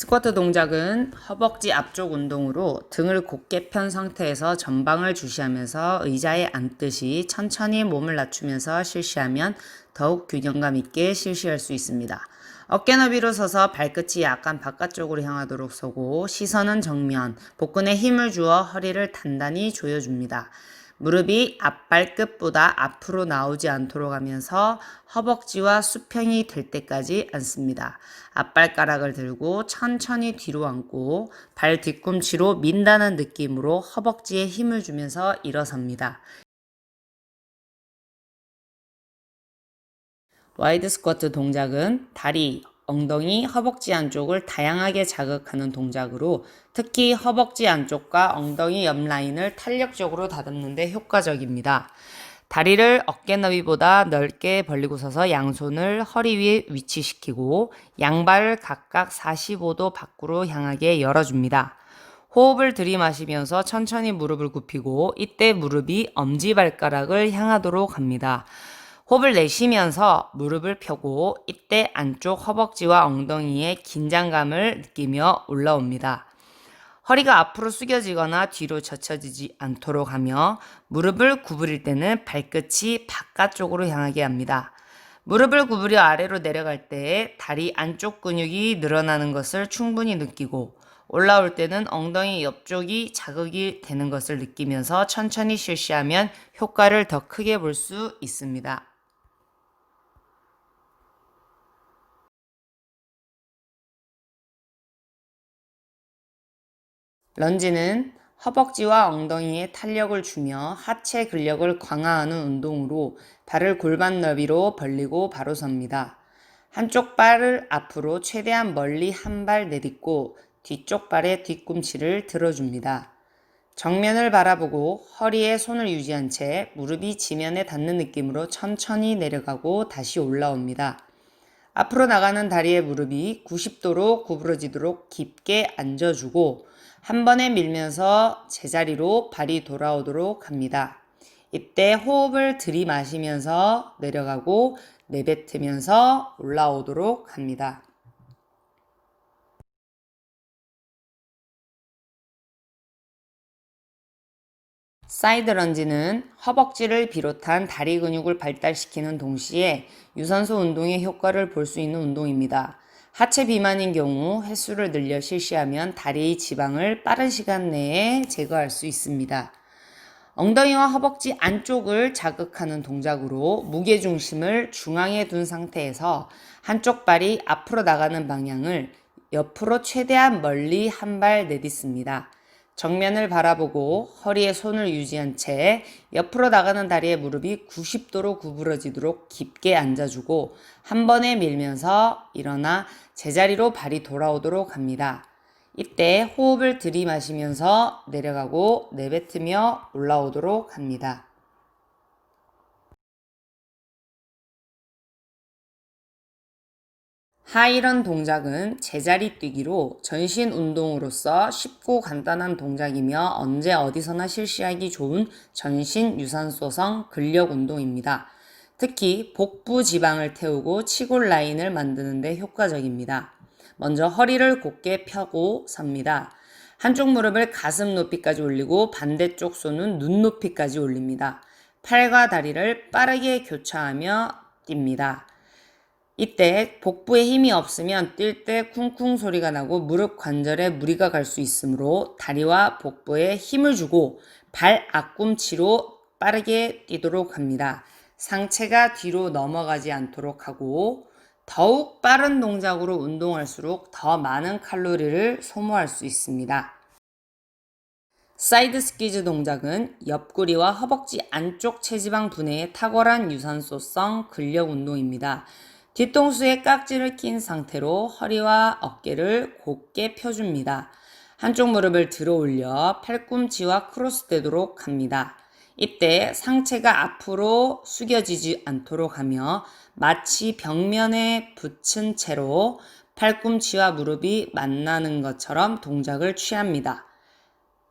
스쿼트 동작은 허벅지 앞쪽 운동으로 등을 곧게 편 상태에서 전방을 주시하면서 의자에 앉듯이 천천히 몸을 낮추면서 실시하면 더욱 균형감 있게 실시할 수 있습니다. 어깨 너비로 서서 발끝이 약간 바깥쪽으로 향하도록 서고 시선은 정면, 복근에 힘을 주어 허리를 단단히 조여줍니다. 무릎이 앞발끝보다 앞으로 나오지 않도록 하면서 허벅지와 수평이 될 때까지 앉습니다. 앞발가락을 들고 천천히 뒤로 앉고 발 뒤꿈치로 민다는 느낌으로 허벅지에 힘을 주면서 일어섭니다. 와이드 스쿼트 동작은 다리, 엉덩이, 허벅지 안쪽을 다양하게 자극하는 동작으로 특히 허벅지 안쪽과 엉덩이 옆 라인을 탄력적으로 다듬는 데 효과적입니다. 다리를 어깨 너비보다 넓게 벌리고 서서 양손을 허리 위에 위치시키고 양발을 각각 45도 밖으로 향하게 열어줍니다. 호흡을 들이마시면서 천천히 무릎을 굽히고 이때 무릎이 엄지발가락을 향하도록 합니다. 호흡을 내쉬면서 무릎을 펴고 이때 안쪽 허벅지와 엉덩이에 긴장감을 느끼며 올라옵니다. 허리가 앞으로 숙여지거나 뒤로 젖혀지지 않도록 하며 무릎을 구부릴 때는 발끝이 바깥쪽으로 향하게 합니다. 무릎을 구부려 아래로 내려갈 때 다리 안쪽 근육이 늘어나는 것을 충분히 느끼고 올라올 때는 엉덩이 옆쪽이 자극이 되는 것을 느끼면서 천천히 실시하면 효과를 더 크게 볼 수 있습니다. 런지는 허벅지와 엉덩이에 탄력을 주며 하체 근력을 강화하는 운동으로 발을 골반 너비로 벌리고 바로 섭니다. 한쪽 발을 앞으로 최대한 멀리 한 발 내딛고 뒤쪽 발의 뒤꿈치를 들어줍니다. 정면을 바라보고 허리에 손을 유지한 채 무릎이 지면에 닿는 느낌으로 천천히 내려가고 다시 올라옵니다. 앞으로 나가는 다리의 무릎이 90도로 구부러지도록 깊게 앉아주고 한 번에 밀면서 제자리로 발이 돌아오도록 합니다. 이때 호흡을 들이마시면서 내려가고 내뱉으면서 올라오도록 합니다. 사이드 런지는 허벅지를 비롯한 다리 근육을 발달시키는 동시에 유산소 운동의 효과를 볼 수 있는 운동입니다. 하체 비만인 경우 횟수를 늘려 실시하면 다리의 지방을 빠른 시간 내에 제거할 수 있습니다. 엉덩이와 허벅지 안쪽을 자극하는 동작으로 무게중심을 중앙에 둔 상태에서 한쪽 발이 앞으로 나가는 방향을 옆으로 최대한 멀리 한 발 내딛습니다. 정면을 바라보고 허리에 손을 유지한 채 옆으로 나가는 다리의 무릎이 90도로 구부러지도록 깊게 앉아주고 한 번에 밀면서 일어나 제자리로 발이 돌아오도록 합니다. 이때 호흡을 들이마시면서 내려가고 내뱉으며 올라오도록 합니다. 하이런 동작은 제자리 뛰기로 전신 운동으로서 쉽고 간단한 동작이며 언제 어디서나 실시하기 좋은 전신 유산소성 근력 운동입니다. 특히 복부 지방을 태우고 치골 라인을 만드는 데 효과적입니다. 먼저 허리를 곧게 펴고 섭니다. 한쪽 무릎을 가슴 높이까지 올리고 반대쪽 손은 눈 높이까지 올립니다. 팔과 다리를 빠르게 교차하며 뜁니다. 이때 복부에 힘이 없으면 뛸 때 쿵쿵 소리가 나고 무릎 관절에 무리가 갈 수 있으므로 다리와 복부에 힘을 주고 발 앞꿈치로 빠르게 뛰도록 합니다. 상체가 뒤로 넘어가지 않도록 하고 더욱 빠른 동작으로 운동할수록 더 많은 칼로리를 소모할 수 있습니다. 사이드 스퀴즈 동작은 옆구리와 허벅지 안쪽 체지방 분해에 탁월한 유산소성 근력 운동입니다. 뒤통수에 깍지를 낀 상태로 허리와 어깨를 곧게 펴줍니다. 한쪽 무릎을 들어 올려 팔꿈치와 크로스되도록 합니다. 이때 상체가 앞으로 숙여지지 않도록 하며 마치 벽면에 붙은 채로 팔꿈치와 무릎이 만나는 것처럼 동작을 취합니다.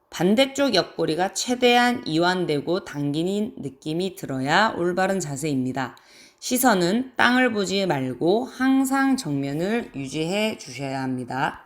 반대쪽 옆구리가 최대한 이완되고 당기는 느낌이 들어야 올바른 자세입니다. 시선은 땅을 보지 말고 항상 정면을 유지해 주셔야 합니다.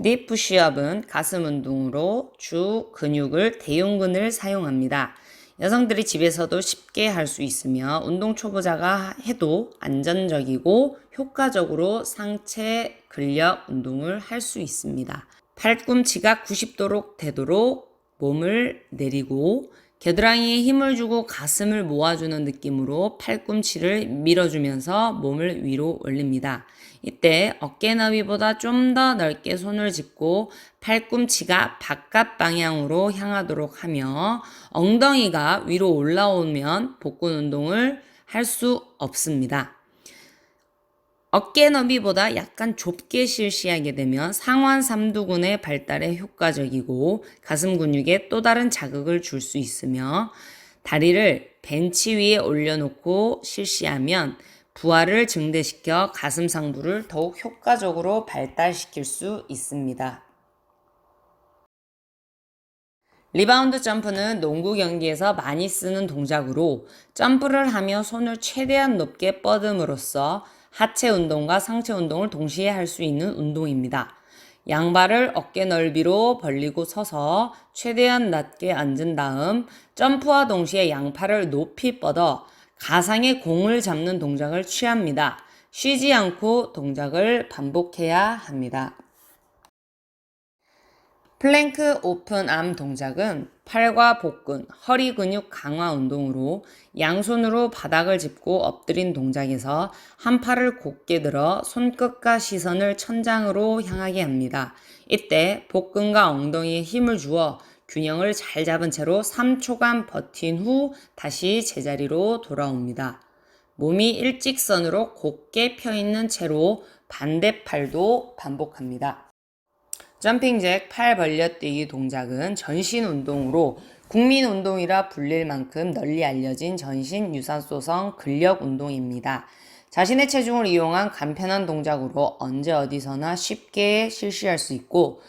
딥 푸시업은 가슴 운동으로 주 근육을 대흉근을 사용합니다. 여성들이 집에서도 쉽게 할 수 있으며 운동 초보자가 해도 안전적이고 효과적으로 상체 근력 운동을 할 수 있습니다. 팔꿈치가 90도로 되도록 몸을 내리고 겨드랑이에 힘을 주고 가슴을 모아주는 느낌으로 팔꿈치를 밀어주면서 몸을 위로 올립니다. 이때 어깨 너비보다 좀 더 넓게 손을 짚고 팔꿈치가 바깥 방향으로 향하도록 하며 엉덩이가 위로 올라오면 복근 운동을 할 수 없습니다. 어깨 너비보다 약간 좁게 실시하게 되면 상완 삼두근의 발달에 효과적이고 가슴 근육에 또 다른 자극을 줄 수 있으며 다리를 벤치 위에 올려놓고 실시하면 부하를 증대시켜 가슴 상부를 더욱 효과적으로 발달시킬 수 있습니다. 리바운드 점프는 농구 경기에서 많이 쓰는 동작으로 점프를 하며 손을 최대한 높게 뻗음으로써 하체 운동과 상체 운동을 동시에 할 수 있는 운동입니다. 양발을 어깨 넓이로 벌리고 서서 최대한 낮게 앉은 다음 점프와 동시에 양팔을 높이 뻗어 가상의 공을 잡는 동작을 취합니다. 쉬지 않고 동작을 반복해야 합니다. 플랭크 오픈암 동작은 팔과 복근, 허리 근육 강화 운동으로 양손으로 바닥을 짚고 엎드린 동작에서 한 팔을 곧게 들어 손끝과 시선을 천장으로 향하게 합니다. 이때 복근과 엉덩이에 힘을 주어 균형을 잘 잡은 채로 3초간 버틴 후 다시 제자리로 돌아옵니다. 몸이 일직선으로 곧게 펴 있는 채로 반대팔도 반복합니다. 점핑잭 팔 벌려뛰기 동작은 전신 운동으로 국민 운동이라 불릴 만큼 널리 알려진 전신 유산소성 근력 운동입니다. 자신의 체중을 이용한 간편한 동작으로 언제 어디서나 쉽게 실시할 수 있고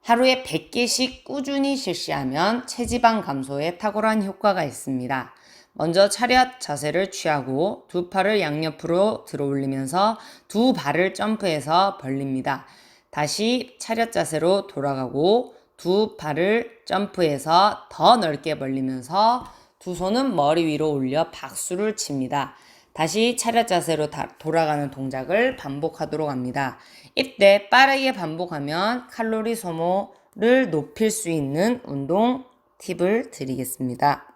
하루에 100개씩 꾸준히 실시하면 체지방 감소에 탁월한 효과가 있습니다. 먼저 차렷 자세를 취하고 두 팔을 양옆으로 들어 올리면서 두 발을 점프해서 벌립니다. 다시 차렷 자세로 돌아가고 두 팔을 점프해서 더 넓게 벌리면서 두 손은 머리 위로 올려 박수를 칩니다. 다시 차렷 자세로 돌아가는 동작을 반복하도록 합니다. 이때 빠르게 반복하면 칼로리 소모를 높일 수 있는 운동 팁을 드리겠습니다.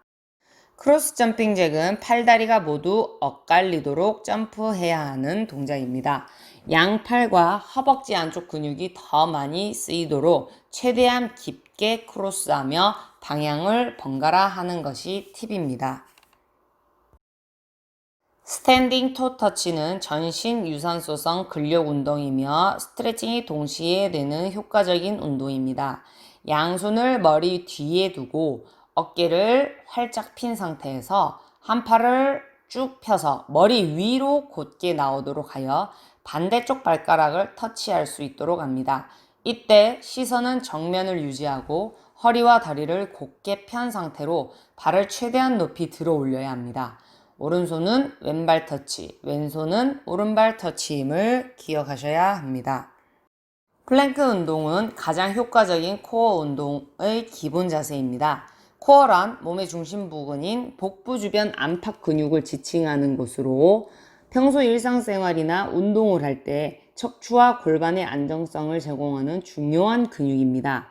크로스 점핑 잭은 팔다리가 모두 엇갈리도록 점프해야 하는 동작입니다. 양팔과 허벅지 안쪽 근육이 더 많이 쓰이도록 최대한 깊게 크로스하며 방향을 번갈아 하는 것이 팁입니다. 스탠딩 토 터치는 전신 유산소성 근력 운동이며 스트레칭이 동시에 되는 효과적인 운동입니다. 양손을 머리 뒤에 두고 어깨를 활짝 핀 상태에서 한 팔을 쭉 펴서 머리 위로 곧게 나오도록 하여 반대쪽 발가락을 터치할 수 있도록 합니다. 이때 시선은 정면을 유지하고 허리와 다리를 곧게 편 상태로 발을 최대한 높이 들어 올려야 합니다. 오른손은 왼발 터치, 왼손은 오른발 터치임을 기억하셔야 합니다. 플랭크 운동은 가장 효과적인 코어 운동의 기본 자세입니다. 코어란 몸의 중심 부근인 복부 주변 안팎 근육을 지칭하는 곳으로 평소 일상생활이나 운동을 할 때 척추와 골반의 안정성을 제공하는 중요한 근육입니다.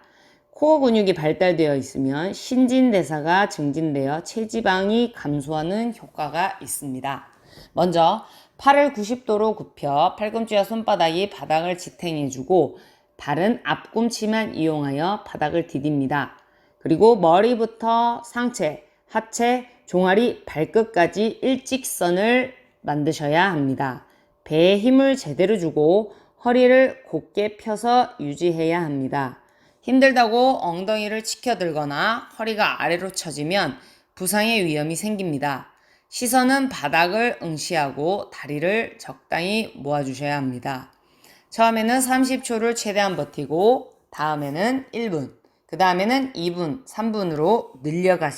코어 근육이 발달되어 있으면 신진대사가 증진되어 체지방이 감소하는 효과가 있습니다. 먼저 팔을 90도로 굽혀 팔꿈치와 손바닥이 바닥을 지탱해주고 발은 앞꿈치만 이용하여 바닥을 디딥니다. 그리고 머리부터 상체, 하체, 종아리, 발끝까지 일직선을 만드셔야 합니다. 배에 힘을 제대로 주고 허리를 곧게 펴서 유지해야 합니다. 힘들다고 엉덩이를 치켜들거나 허리가 아래로 처지면 부상의 위험이 생깁니다. 시선은 바닥을 응시하고 다리를 적당히 모아주셔야 합니다. 처음에는 30초를 최대한 버티고 다음에는 1분, 그 다음에는 2분, 3분으로 늘려가시기